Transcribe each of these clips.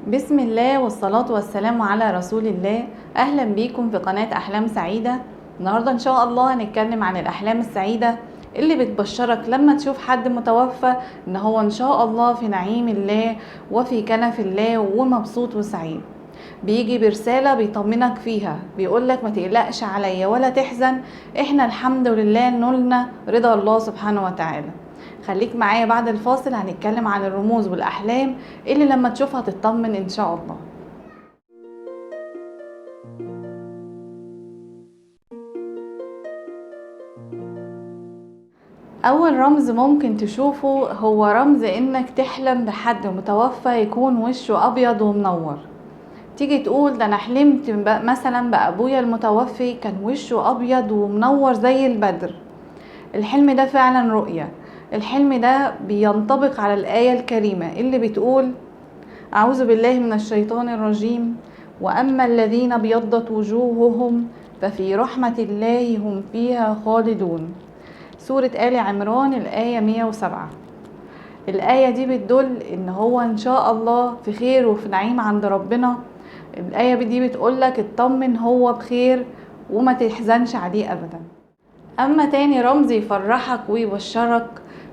بسم الله والصلاة والسلام على رسول الله. أهلا بيكم في قناة أحلام سعيدة. النهاردة إن شاء الله هنتكلم عن الأحلام السعيدة اللي بتبشرك لما تشوف حد متوفى إن هو إن شاء الله في نعيم الله وفي كنف الله ومبسوط وسعيد. بيجي برسالة بيطمنك فيها، بيقولك ما تقلقش عليا ولا تحزن، إحنا الحمد لله نلنا رضا الله سبحانه وتعالى. خليك معايا بعد الفاصل، هنتكلم عن الرموز والأحلام اللي لما تشوفها تطمن إن شاء الله. أول رمز ممكن تشوفه هو رمز إنك تحلم بحد متوفى يكون وشه أبيض ومنور. تيجي تقول ده أنا حلمت مثلا بأبويا المتوفي كان وشه أبيض ومنور زي البدر. الحلم ده فعلا رؤية. الحلم ده بينطبق على الآية الكريمة اللي بتقول: أعوذ بالله من الشيطان الرجيم، وأما الذين ابيضت وجوههم ففي رحمة الله هم فيها خالدون. سورة آل عمران الآية 107. الآية دي بتدل إن هو إن شاء الله في خير وفي نعيم عند ربنا. الآية دي بتقولك اطمن هو بخير وما تحزنش عليه أبدا. أما تاني رمز يفرحك ويبشرك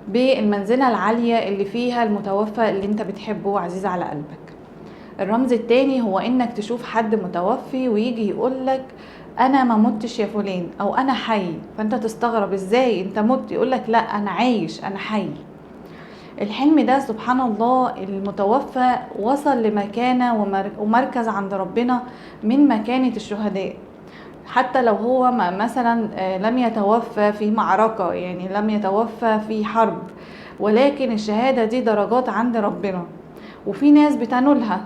بالمنزلة العالية اللي فيها المتوفى اللي انت بتحبه وعزيز على قلبك. الرمز التاني هو انك تشوف حد متوفي ويجي يقولك انا ما متش يا فلان او انا حي، فانت تستغرب ازاي انت مت، يقولك لا انا عايش انا حي. الحلم ده سبحان الله المتوفى وصل لمكانة ومركز عند ربنا من مكانة الشهداء. حتى لو هو مثلا لم يتوفى في معركة، يعني لم يتوفى في حرب، ولكن الشهادة دي درجات عند ربنا وفي ناس بتنولها.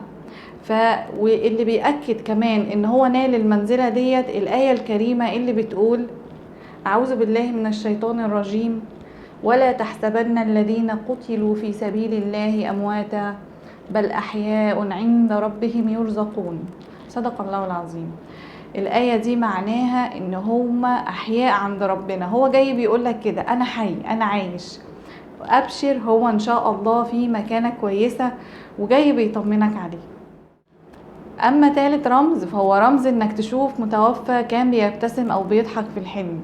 واللي بيأكد كمان ان هو نال المنزلة ديت الآية الكريمة اللي بتقول: أعوذ بالله من الشيطان الرجيم، ولا تحسبن الذين قتلوا في سبيل الله أمواتا بل أحياء عند ربهم يرزقون. صدق الله العظيم. الآية دي معناها ان هم أحياء عند ربنا. هو جاي بيقولك كده أنا حي أنا عايش، أبشر، هو إن شاء الله في مكانة كويسة وجاي بيطمنك عليه. أما تالت رمز فهو رمز إنك تشوف متوفى كان بيبتسم أو بيضحك في الحلم.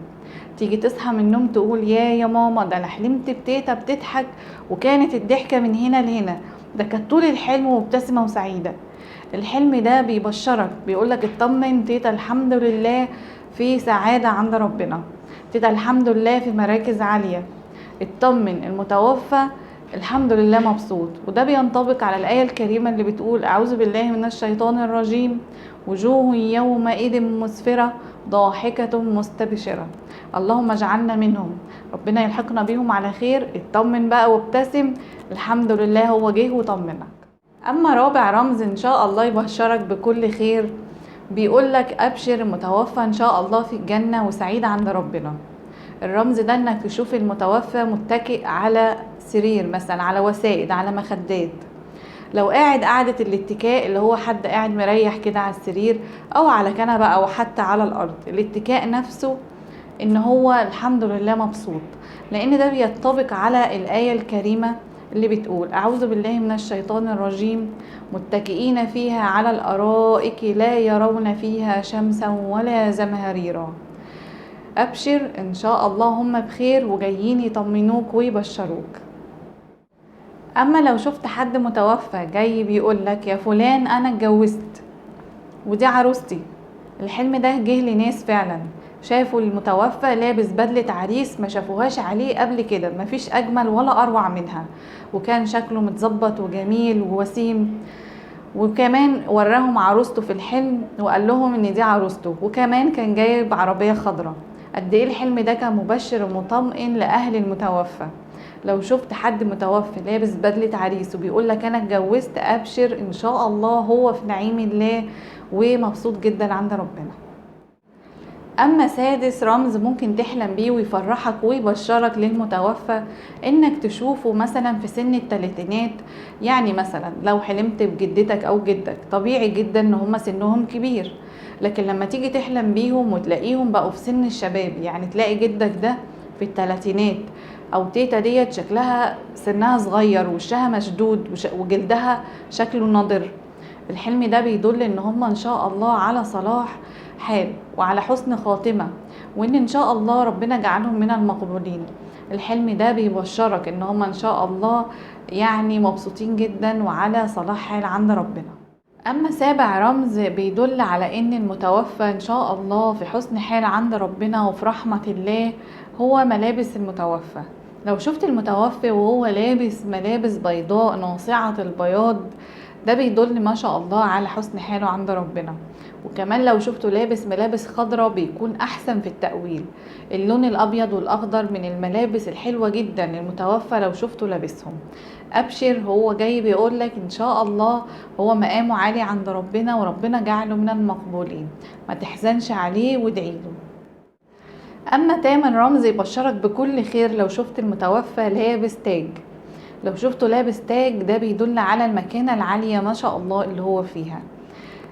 تيجي تصحى من النوم تقول يا ماما ده أنا حلمت بتيتا بتضحك وكانت الضحكة من هنا لهنا، ده كانت طول الحلم مبتسمة وسعيدة. الحلم ده بيبشرك بيقولك اطمن تيتا الحمد لله في سعادة عند ربنا، تيتا الحمد لله في مراكز عالية. اطمن المتوفى الحمد لله مبسوط. وده بينطبق على الآية الكريمة اللي بتقول: أعوذ بالله من الشيطان الرجيم، وجوه يومئذ مسفرة ضاحكة مستبشرة. اللهم اجعلنا منهم، ربنا يلحقنا بيهم على خير. اطمن بقى وابتسم، الحمد لله هو جه وطمنك. أما رابع رمز إن شاء الله يبشرك بكل خير، بيقولك أبشر المتوفى إن شاء الله في الجنة وسعيد عند ربنا. الرمز ده انك تشوف المتوفى متكئ على سرير مثلا، على وسائد، على مخدات. لو قاعد قعدة الاتكاء اللي هو حد قاعد مريح كده على السرير او على كنبة او حتى على الارض، الاتكاء نفسه ان هو الحمد لله مبسوط، لان ده بيطبق على الآية الكريمة اللي بتقول: أعوذ بالله من الشيطان الرجيم، متكئين فيها على الأرائك لا يرون فيها شمسا ولا زمهريرا. أبشر إن شاء الله هم بخير وجايين يطمنوك ويبشروك. أما لو شفت حد متوفى جاي بيقولك يا فلان أنا اتجوزت ودي عروستي، الحلم ده جه لناس فعلا شافوا المتوفى لابس بدلة عريس ما شافوهاش عليه قبل كده، مفيش أجمل ولا أروع منها، وكان شكله متظبط وجميل ووسيم. وكمان وراهم عروسته في الحلم وقال لهم ان دي عروسته، وكمان كان جايب عربية خضراء. قد ايه الحلم ده كان مبشر ومطمئن لأهل المتوفى. لو شفت حد متوفى لابس بدلة عريس وبيقول لك انا اتجوزت، ابشر ان شاء الله هو في نعيم الله ومبسوط جدا عند ربنا. اما سادس رمز ممكن تحلم بيه ويفرحك ويبشرك للمتوفى، انك تشوفه مثلا في سن الثلاثينات. يعني مثلا لو حلمت بجدتك او جدك، طبيعي جدا ان هما سنهم كبير، لكن لما تيجي تحلم بيهم وتلاقيهم بقوا في سن الشباب، يعني تلاقي جدك ده في الثلاثينات او تيتا ديت شكلها سنها صغير ووشها مشدود وجلدها شكله نضر، الحلم ده بيدل ان هم ان شاء الله على صلاح حال وعلى حسن خاتمة، وان ان شاء الله ربنا جعلهم من المقبولين. الحلم ده بيبشرك ان هم ان شاء الله يعني مبسوطين جدا وعلى صلاح حال عند ربنا. اما سابع رمز بيدل على ان المتوفى ان شاء الله في حسن حال عند ربنا وفي رحمة الله، هو ملابس المتوفى. لو شفت المتوفى وهو لابس ملابس بيضاء ناصعة البياض، ده بيدل ما شاء الله على حسن حاله عند ربنا. وكمان لو شفته لابس ملابس خضراء بيكون احسن في التأويل. اللون الابيض والاخضر من الملابس الحلوة جدا للمتوفى لو شفته لابسهم. ابشر، هو جاي بيقولك ان شاء الله هو مقامه عالي عند ربنا وربنا جعله من المقبولين، ما تحزنش عليه وادعيله. اما تامن رمز يبشرك بكل خير لو شفت المتوفى لابس تاج. لو شفته لابس تاج ده بيدل على المكانة العالية ما شاء الله اللي هو فيها.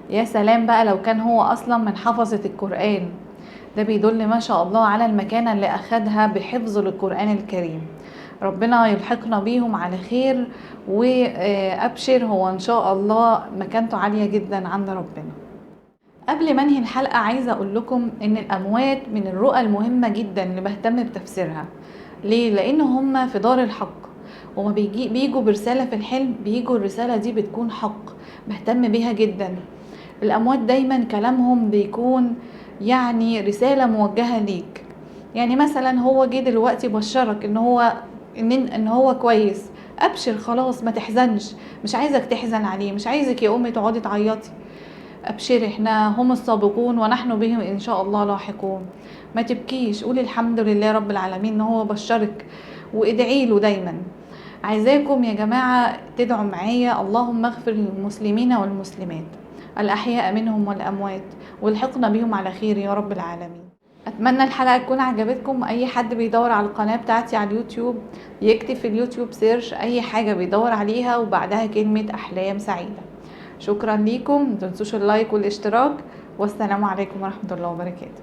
يا سلام بقى لو كان هو اصلا من حفظة القرآن، ده بيدل ما شاء الله على المكانة اللي اخدها بحفظ للقرآن الكريم. ربنا يلحقنا بيهم على خير، وابشر هو ان شاء الله مكانته عالية جدا عند ربنا. قبل ما انهي الحلقة عايزة اقول لكم ان الاموات من الرؤى المهمة جدا اللي بهتم بتفسيرها. ليه؟ لان هم في دار الحق، وما بيجوا برسالة في الحلم، بيجوا الرسالة دي بتكون حق، بهتم بيها جدا. الاموات دايما كلامهم بيكون يعني رسالة موجهة ليك. يعني مثلا هو جه دلوقتي بشرك ان هو كويس، ابشر خلاص ما تحزنش، مش عايزك تحزن عليه، مش عايزك يا امي تقعدي تعيطي. ابشري، احنا هم السابقون ونحن بهم ان شاء الله لاحقون. ما تبكيش، قولي الحمد لله رب العالمين ان هو بشرك، وادعي له دايما. عايزاكم يا جماعة تدعوا معايا: اللهم اغفر للمسلمين والمسلمات الأحياء منهم والأموات، والحقنا بهم على خير يا رب العالمين. أتمنى الحلقة تكون عجبتكم. أي حد بيدور على القناة بتاعتي على اليوتيوب يكتب في اليوتيوب سيرش أي حاجة بيدور عليها وبعدها كلمة أحلام سعيدة. شكرا ليكم، متنسوش اللايك والاشتراك، والسلام عليكم ورحمة الله وبركاته.